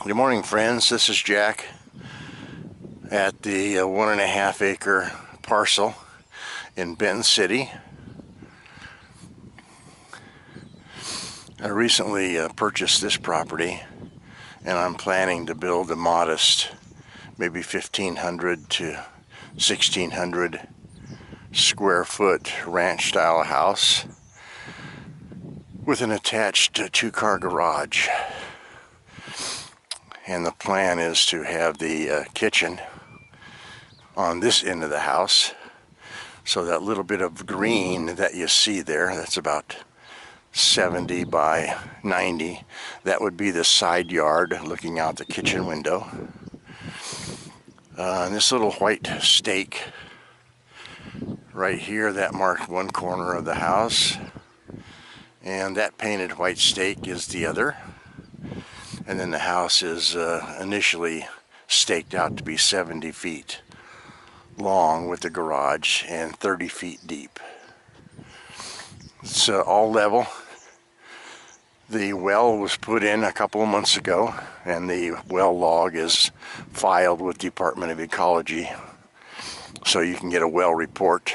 Good morning, friends. This is Jack at the 1.5 acre parcel in Benton City. I recently purchased this property, and I'm planning to build a modest, maybe 1,500 to 1,600 square foot ranch style house with an attached 2-car garage. And the plan is to have the kitchen on this end of the house. So that little bit of green that you see there, that's about 70 by 90. That would be the side yard looking out the kitchen window. And this little white stake right here, that marked one corner of the house. And that painted white stake is the other. And then the house is initially staked out to be 70 feet long with the garage and 30 feet deep. It's all level. The well was put in a couple of months ago, and the well log is filed with Department of Ecology, so you can get a well report.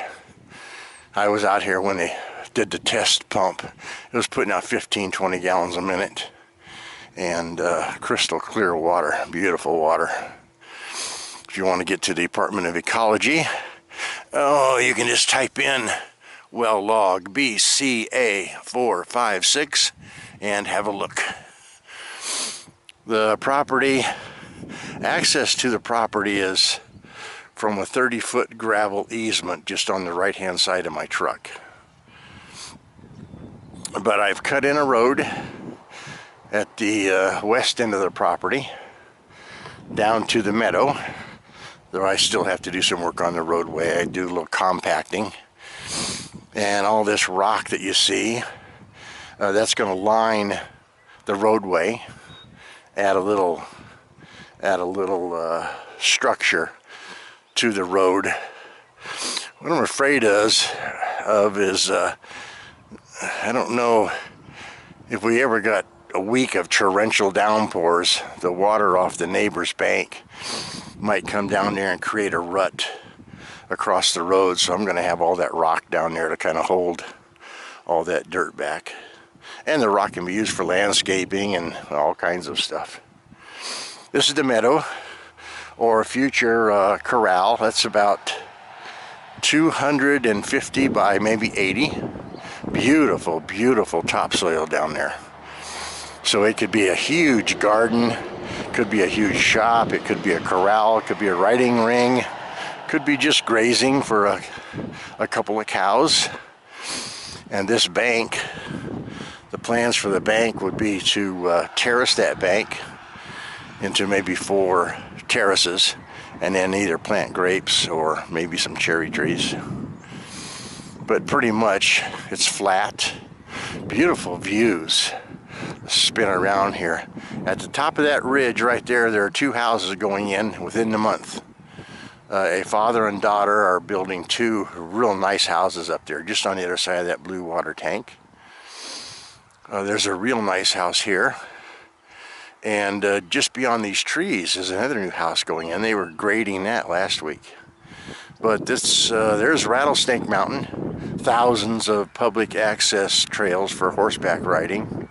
I was out here when they did the test pump. It was putting out 15-20 gallons a minute. And crystal clear water, beautiful water. If you want to get to the Department of Ecology, you can just type in well log BCA456 and have a look. The property, access to the property is from a 30-foot gravel easement just on the right-hand side of my truck. But I've cut in a road at the west end of the property down to the meadow, though I still have to do some work on the roadway. I do a little compacting, and all this rock that you see, that's going to line the roadway, add a little structure to the road. What I'm afraid of is I don't know if we ever got a week of torrential downpours, the water off the neighbor's bank might come down there and create a rut across the road. So I'm going to have all that rock down there to kind of hold all that dirt back. And the rock can be used for landscaping and all kinds of stuff. This is the meadow, or a future corral. That's about 250 by maybe 80. Beautiful, beautiful topsoil down there. So it could be a huge garden, could be a huge shop, it could be a corral, it could be a riding ring, could be just grazing for a couple of cows. And this bank, the plans for the bank would be to terrace that bank into maybe 4 terraces, and then either plant grapes or maybe some cherry trees. But pretty much it's flat, beautiful views. Spin around here. At the top of that ridge right there, there are 2 houses going in within the month. A father and daughter are building 2 real nice houses up there, just on the other side of that blue water tank. There's a real nice house here. And just beyond these trees is another new house going in. They were grading that last week. But this, there's Rattlesnake Mountain. Thousands of public access trails for horseback riding.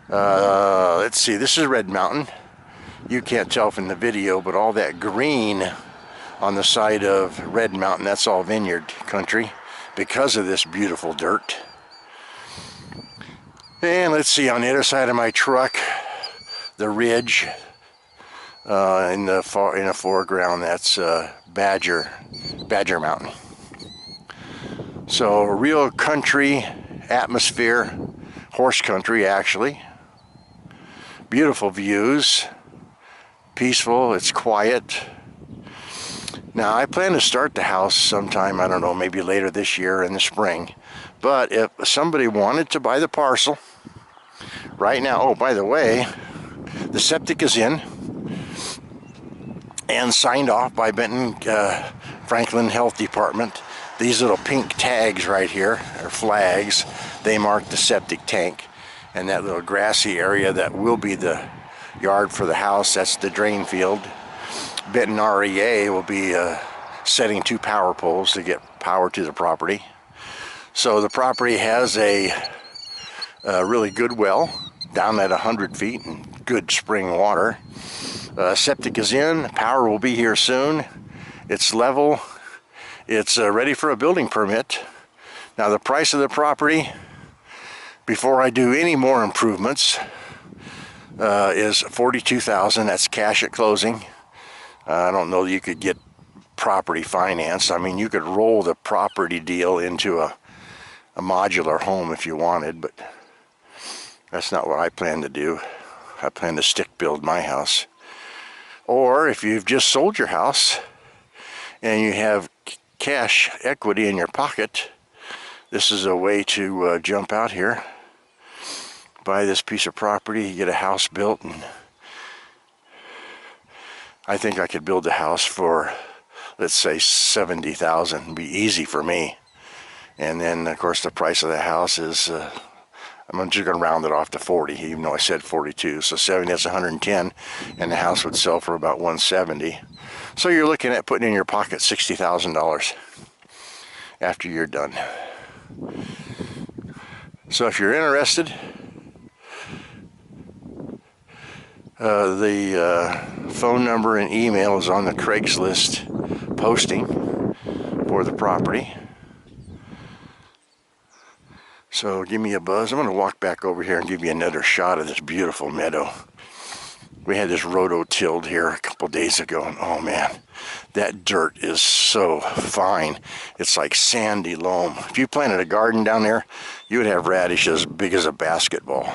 Let's see, this is Red Mountain. You can't tell from the video, but all that green on the side of Red Mountain, that's all vineyard country because of this beautiful dirt. And let's see, on the other side of my truck, the ridge in the foreground, that's Badger Mountain. So real country atmosphere, horse country actually. Beautiful views, peaceful, it's quiet. Now I plan to start the house sometime, I don't know, maybe later this year in the spring. But if somebody wanted to buy the parcel right now, oh, by the way, the septic is in and signed off by Benton Franklin Health Department. These little pink tags right here are flags. They mark the septic tank. And that little grassy area that will be the yard for the house. That's the drain field. Benton REA will be setting 2 power poles to get power to the property. So the property has a really good well down at 100 feet and good spring water. Septic is in, power will be here soon. It's level, it's ready for a building permit. Now the price of the property, before I do any more improvements, is $42,000. That's cash at closing. I don't know that you could get property financed. I mean, you could roll the property deal into a modular home if you wanted, but that's not what I plan to do. I plan to stick build my house. Or if you've just sold your house and you have cash equity in your pocket, this is a way to jump out here, buy this piece of property, get a house built, and I think I could build a house for, let's say, $70,000. It'd be easy for me. And then, of course, the price of the house is, I'm just going to round it off to 40, even though I said 42. So 70, that's 110, and the house would sell for about 170. So you're looking at putting in your pocket $60,000 after you're done. So if you're interested, the phone number and email is on the Craigslist posting for the property. So give me a buzz. I'm going to walk back over here and give you another shot of this beautiful meadow. We had this rototilled here a couple days ago, and oh man, that dirt is so fine. It's like sandy loam. If you planted a garden down there, you would have radish as big as a basketball.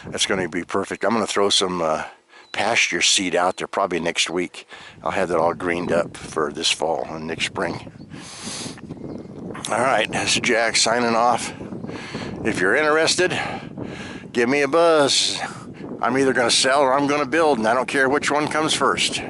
That's going to be perfect. I'm going to throw some pasture seed out there probably next week. I'll have that all greened up for this fall and next spring. All right, this is Jack signing off. If you're interested, give me a buzz. I'm either going to sell or I'm going to build, and I don't care which one comes first.